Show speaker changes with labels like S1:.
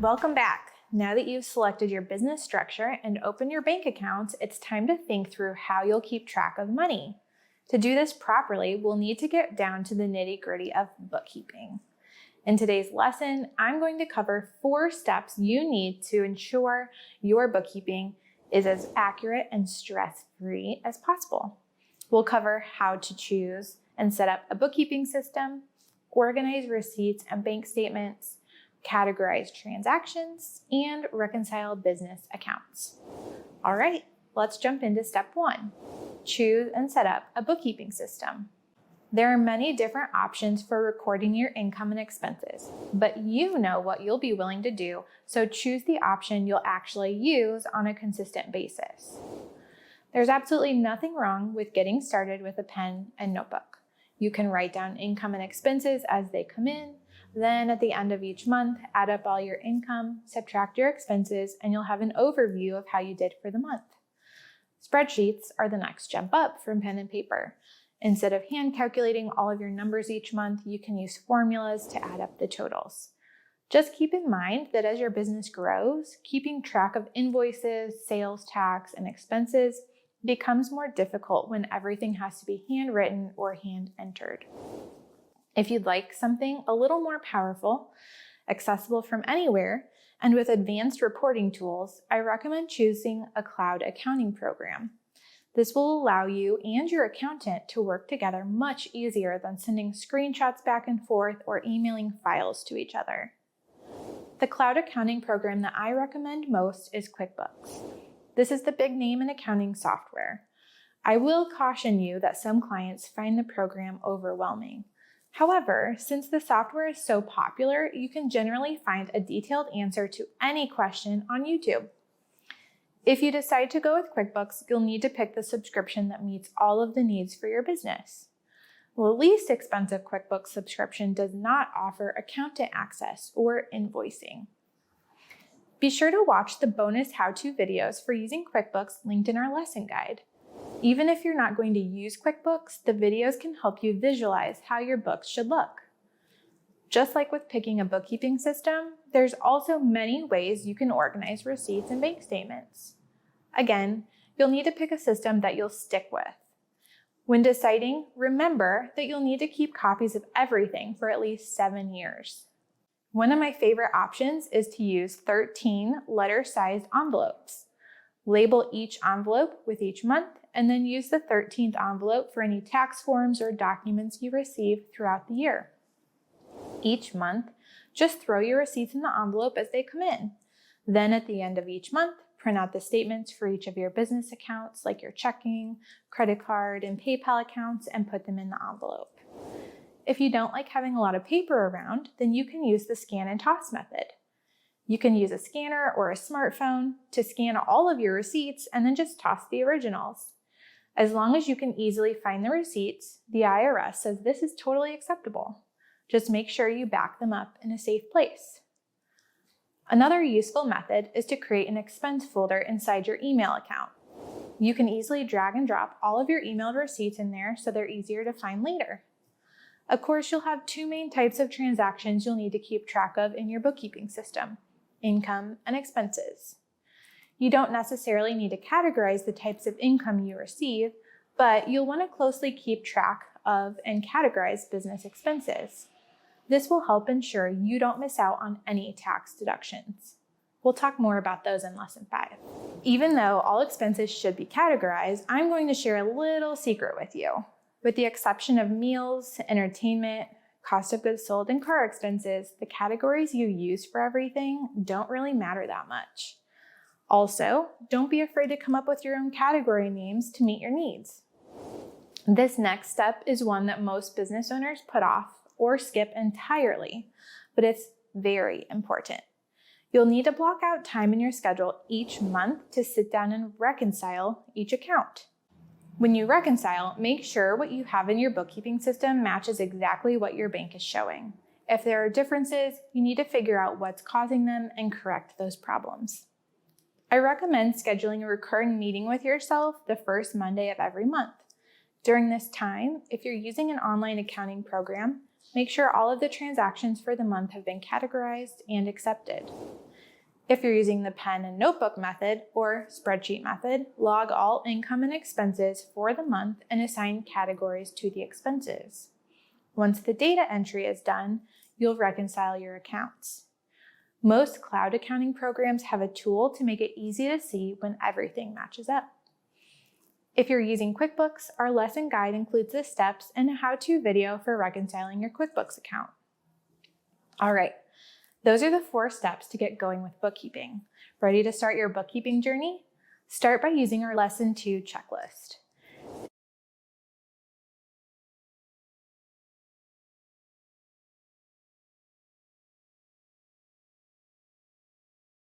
S1: Welcome back. Now that you've selected your business structure and opened your bank accounts, it's time to think through how you'll keep track of money. To do this properly, we'll need to get down to the nitty-gritty of bookkeeping. In today's lesson, I'm going to cover 4 steps you need to ensure your bookkeeping is as accurate and stress-free as possible. We'll cover how to choose and set up a bookkeeping system, organize receipts and bank statements, categorize transactions, and reconcile business accounts. All right, let's jump into step 1. Choose and set up a bookkeeping system. There are many different options for recording your income and expenses, but you know what you'll be willing to do, so choose the option you'll actually use on a consistent basis. There's absolutely nothing wrong with getting started with a pen and notebook. You can write down income and expenses as they come in. Then at the end of each month, add up all your income, subtract your expenses, and you'll have an overview of how you did for the month. Spreadsheets are the next jump up from pen and paper. Instead of hand calculating all of your numbers each month, you can use formulas to add up the totals. Just keep in mind that as your business grows, keeping track of invoices, sales tax, and expenses becomes more difficult when everything has to be handwritten or hand entered. If you'd like something a little more powerful, accessible from anywhere, and with advanced reporting tools, I recommend choosing a cloud accounting program. This will allow you and your accountant to work together much easier than sending screenshots back and forth or emailing files to each other. The cloud accounting program that I recommend most is QuickBooks. This is the big name in accounting software. I will caution you that some clients find the program overwhelming. However, since the software is so popular, you can generally find a detailed answer to any question on YouTube. If you decide to go with QuickBooks, you'll need to pick the subscription that meets all of the needs for your business. The least expensive QuickBooks subscription does not offer accountant access or invoicing. Be sure to watch the bonus how-to videos for using QuickBooks linked in our lesson guide. Even if you're not going to use QuickBooks, the videos can help you visualize how your books should look. Just like with picking a bookkeeping system, there's also many ways you can organize receipts and bank statements. Again, you'll need to pick a system that you'll stick with. When deciding, remember that you'll need to keep copies of everything for at least 7 years. One of my favorite options is to use 13 letter-sized envelopes. Label each envelope with each month, and then use the 13th envelope for any tax forms or documents you receive throughout the year. Each month, just throw your receipts in the envelope as they come in. Then at the end of each month, print out the statements for each of your business accounts, like your checking, credit card, and PayPal accounts, and put them in the envelope. If you don't like having a lot of paper around, then you can use the scan and toss method. You can use a scanner or a smartphone to scan all of your receipts and then just toss the originals. As long as you can easily find the receipts, the IRS says this is totally acceptable. Just make sure you back them up in a safe place. Another useful method is to create an expense folder inside your email account. You can easily drag and drop all of your emailed receipts in there so they're easier to find later. Of course, you'll have 2 main types of transactions you'll need to keep track of in your bookkeeping system: income and expenses. You don't necessarily need to categorize the types of income you receive, but you'll want to closely keep track of and categorize business expenses. This will help ensure you don't miss out on any tax deductions. We'll talk more about those in lesson 5. Even though all expenses should be categorized, I'm going to share a little secret with you. With the exception of meals, entertainment, cost of goods sold, and car expenses, the categories you use for everything don't really matter that much. Also, don't be afraid to come up with your own category names to meet your needs. This next step is one that most business owners put off or skip entirely, but it's very important. You'll need to block out time in your schedule each month to sit down and reconcile each account. When you reconcile, make sure what you have in your bookkeeping system matches exactly what your bank is showing. If there are differences, you need to figure out what's causing them and correct those problems. I recommend scheduling a recurring meeting with yourself the first Monday of every month. During this time, if you're using an online accounting program, make sure all of the transactions for the month have been categorized and accepted. If you're using the pen and notebook method or spreadsheet method, log all income and expenses for the month and assign categories to the expenses. Once the data entry is done, you'll reconcile your accounts. Most cloud accounting programs have a tool to make it easy to see when everything matches up. If you're using QuickBooks, our lesson guide includes the steps and a how-to video for reconciling your QuickBooks account. All right, those are the 4 steps to get going with bookkeeping. Ready to start your bookkeeping journey? Start by using our Lesson 2 checklist.